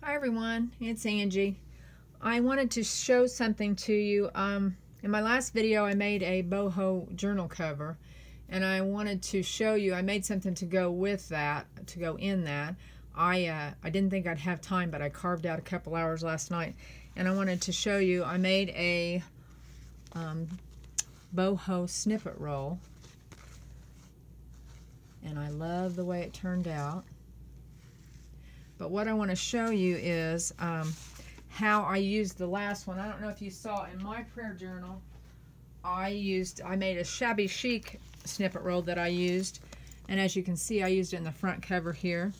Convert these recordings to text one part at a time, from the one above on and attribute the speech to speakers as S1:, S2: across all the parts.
S1: Hi everyone, it's Angie. I wanted to show something to you. In my last video I made a boho journal cover, and I wanted to show you, I made something to go with that, to go in that. I didn't think I'd have time, but I carved out a couple hours last night, and I wanted to show you, I made a Boho Snippet roll, and I love the way it turned out. But what I want to show you is how I used the last one. I don't know if you saw in my prayer journal, I made a shabby chic snippet roll that I used, and as you can see I used it in the front cover here,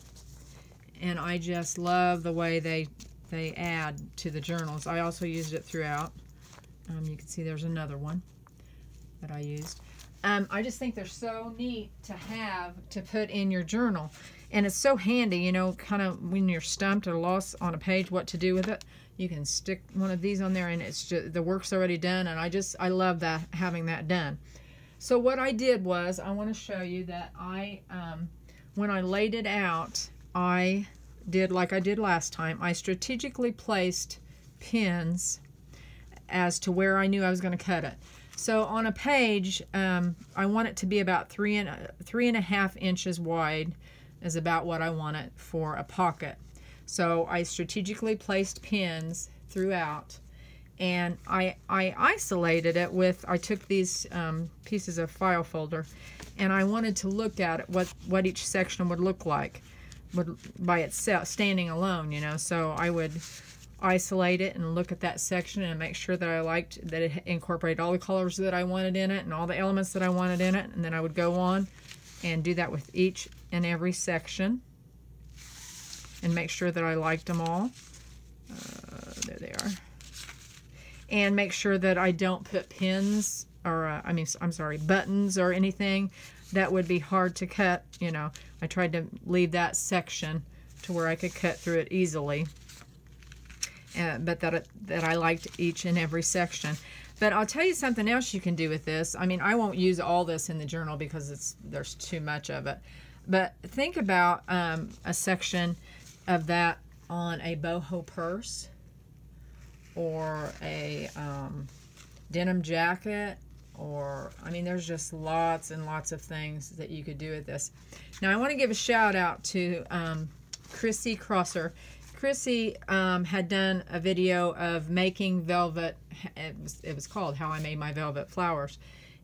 S1: and I just love the way they add to the journals. I also used it throughout. You can see there's another one that I used. I just think they're so neat to have to put in your journal. And it's so handy, you know, kind of when you're stumped or lost on a page what to do with it. You can stick one of these on there and it's just, the work's already done, and I love that, having that done. So what I did was, I want to show you that when I laid it out, I did like I did last time. I strategically placed pins as to where I knew I was going to cut it. So on a page, I want it to be about 3.5 inches wide, is about what I want it for a pocket. So I strategically placed pins throughout, and I isolated it with, I took these pieces of file folder, and I wanted to look at it, what each section would look like by itself, standing alone, you know. So I would isolate it and look at that section and make sure that I liked that it incorporated all the colors that I wanted in it and all the elements that I wanted in it, and then I would go on and do that with each and every section and make sure that I liked them all. There they are. And make sure that I don't put pins or buttons or anything that would be hard to cut. You know, I tried to leave that section to where I could cut through it easily. But that I liked each and every section. But I'll tell you something else you can do with this. I mean, I won't use all this in the journal because there's too much of it. But think about a section of that on a boho purse or a denim jacket, or, I mean, there's just lots and lots of things that you could do with this. Now, I want to give a shout out to Chrissy Crosser. Chrissy had done a video of making velvet. It was called How I Made My Velvet Flowers.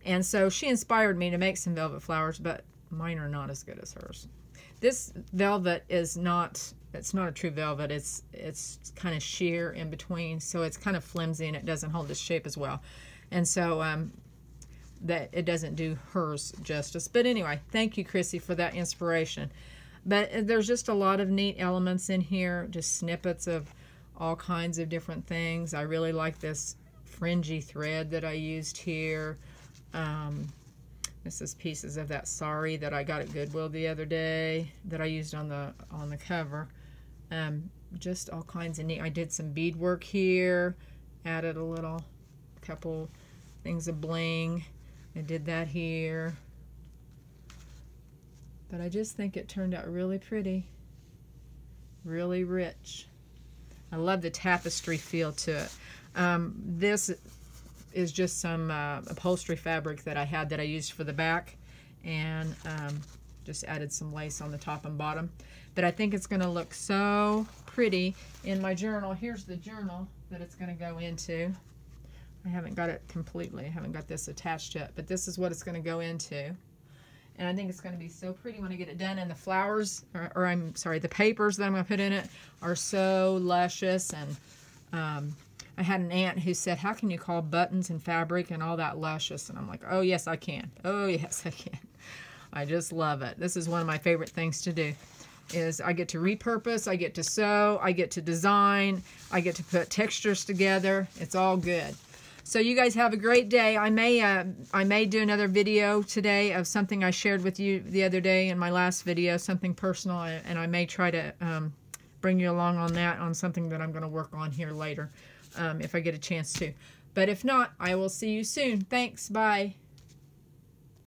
S1: And so she inspired me to make some velvet flowers, but mine are not as good as hers. This velvet is not, it's not a true velvet. It's kind of sheer in between, so it's kind of flimsy and it doesn't hold its shape as well. And so that it doesn't do hers justice. But anyway, thank you, Chrissy, for that inspiration. But there's just a lot of neat elements in here, just snippets of all kinds of different things. I really like this fringy thread that I used here. This is pieces of that sari that I got at Goodwill the other day that I used on the cover. Just all kinds of neat. I did some beadwork here, added a couple things of bling. I did that here. But I just think it turned out really pretty, really rich. I love the tapestry feel to it. This is just some upholstery fabric that I had that I used for the back, and just added some lace on the top and bottom. But I think it's going to look so pretty in my journal. Here's the journal that it's going to go into. I haven't got it completely. I haven't got this attached yet, but this is what it's going to go into. And I think it's going to be so pretty when I get it done. And the flowers, or I'm sorry, the papers that I'm going to put in it are so luscious. And I had an aunt who said, how can you call buttons and fabric and all that luscious? And I'm like, oh, yes, I can. Oh, yes, I can. I just love it. This is one of my favorite things to do, is I get to repurpose, I get to sew, I get to design, I get to put textures together. It's all good. So you guys have a great day. I may do another video today of something I shared with you the other day in my last video, something personal, and I may try to bring you along on that, on something that I'm going to work on here later, if I get a chance to. But if not, I will see you soon. Thanks. Bye.